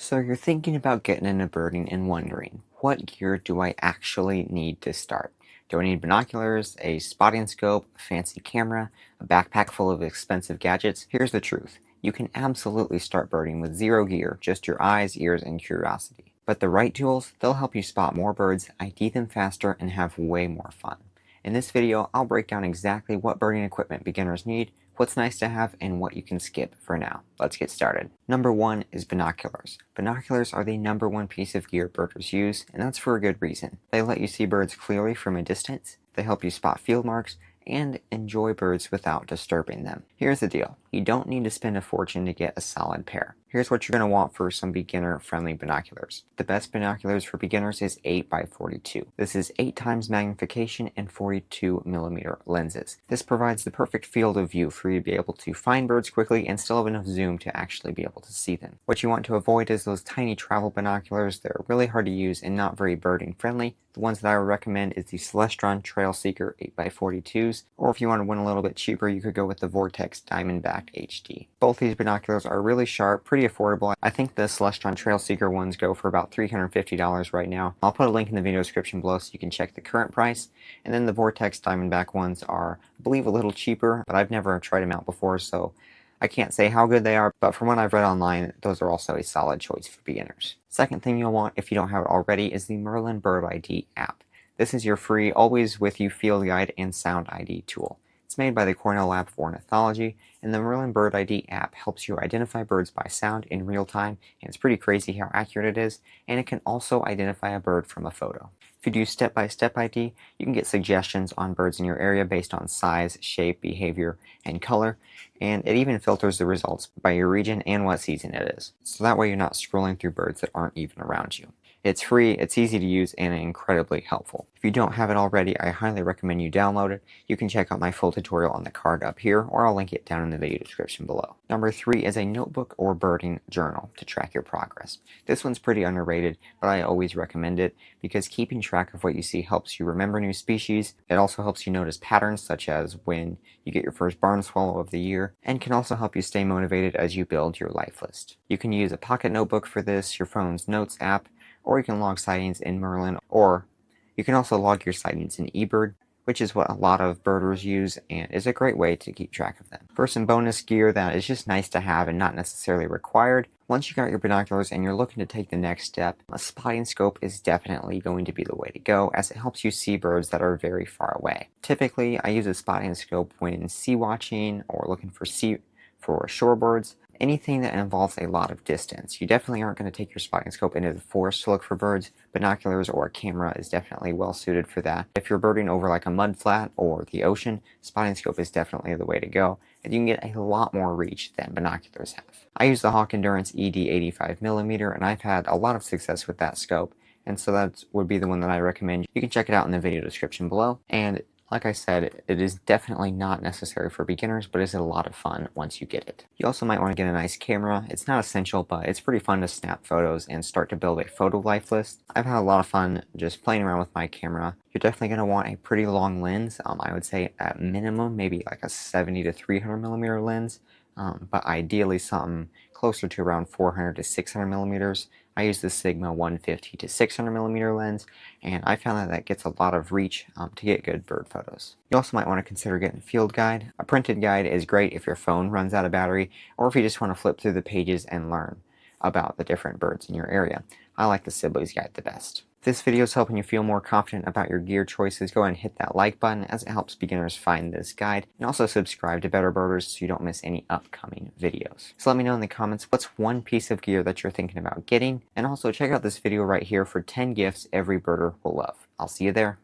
So you're thinking about getting into birding and wondering, what gear do I actually need to start? Do I need binoculars, a spotting scope, a fancy camera, a backpack full of expensive gadgets? Here's the truth. You can absolutely start birding with zero gear, just your eyes, ears, and curiosity. But the right tools, they'll help you spot more birds, ID them faster, and have way more fun. In this video, I'll break down exactly what birding equipment beginners need, what's nice to have, and what you can skip for now. Let's get started. Number one is binoculars. Binoculars are the number one piece of gear birders use, and that's for a good reason. They let you see birds clearly from a distance, they help you spot field marks, and enjoy birds without disturbing them. Here's the deal. You don't need to spend a fortune to get a solid pair. Here's what you're going to want for some beginner-friendly binoculars. The best binoculars for beginners is 8x42. This is 8 times magnification and 42mm lenses. This provides the perfect field of view for you to be able to find birds quickly and still have enough zoom to actually be able to see them. What you want to avoid is those tiny travel binoculars. They're really hard to use and not very birding friendly. The ones that I would recommend is the Celestron Trail Seeker 8x42s, or if you want one a little bit cheaper, you could go with the Vortex Diamondback HD. Both these binoculars are really sharp, pretty affordable. I think the Celestron Trail Seeker ones go for about $350 right now. I'll put a link in the video description below so you can check the current price. And then the Vortex Diamondback ones are, I believe, a little cheaper, but I've never tried them out before, so I can't say how good they are, but from what I've read online, those are also a solid choice for beginners. Second thing you'll want, if you don't have it already, is the Merlin Bird ID app. This is your free, always with you field guide and sound ID tool. It's made by the Cornell Lab for Ornithology, and the Merlin Bird ID app helps you identify birds by sound in real time, and it's pretty crazy how accurate it is, and it can also identify a bird from a photo. If you do step-by-step ID, you can get suggestions on birds in your area based on size, shape, behavior, and color, and it even filters the results by your region and what season it is. So that way you're not scrolling through birds that aren't even around you. It's free, it's easy to use, and incredibly helpful. If you don't have it already, I highly recommend you download it. You can check out my full tutorial on the card up here, or I'll link it down in the video description below. Number 3 is a notebook or birding journal to track your progress. This one's pretty underrated, but I always recommend it because keeping track of what you see helps you remember new species. It also helps you notice patterns, such as when you get your first barn swallow of the year, and can also help you stay motivated as you build your life list. You can use a pocket notebook for this, your phone's notes app, or you can log sightings in Merlin, or you can also log your sightings in eBird, which is what a lot of birders use and is a great way to keep track of them. For some bonus gear that is just nice to have and not necessarily required, once you got your binoculars and you're looking to take the next step, a spotting scope is definitely going to be the way to go, as it helps you see birds that are very far away. Typically, I use a spotting scope when sea watching or looking for shorebirds. Anything that involves a lot of distance. You definitely aren't going to take your spotting scope into the forest to look for birds. Binoculars or a camera is definitely well suited for that. If you're birding over like a mud flat or the ocean, spotting scope is definitely the way to go, and you can get a lot more reach than binoculars have. I use the Hawk Endurance ED 85mm, and I've had a lot of success with that scope, and so that would be the one that I recommend. You can check it out in the video description below, and like I said, it is definitely not necessary for beginners, but it's a lot of fun once you get it. You also might want to get a nice camera. It's not essential, but it's pretty fun to snap photos and start to build a photo life list. I've had a lot of fun just playing around with my camera. You're definitely going to want a pretty long lens. I would say at minimum, maybe like a 70 to 300mm lens, but ideally something closer to around 400 to 600mm. I use the Sigma 150 to 600mm lens, and I found that gets a lot of reach to get good bird photos. You also might want to consider getting a field guide. A printed guide is great if your phone runs out of battery, or if you just want to flip through the pages and learn about the different birds in your area. I like the Sibley's guide the best. If this video is helping you feel more confident about your gear choices, go ahead and hit that like button, as it helps beginners find this guide, and also subscribe to Better Birders so you don't miss any upcoming videos. So let me know in the comments what's one piece of gear that you're thinking about getting, and also check out this video right here for 10 gifts every birder will love. I'll see you there.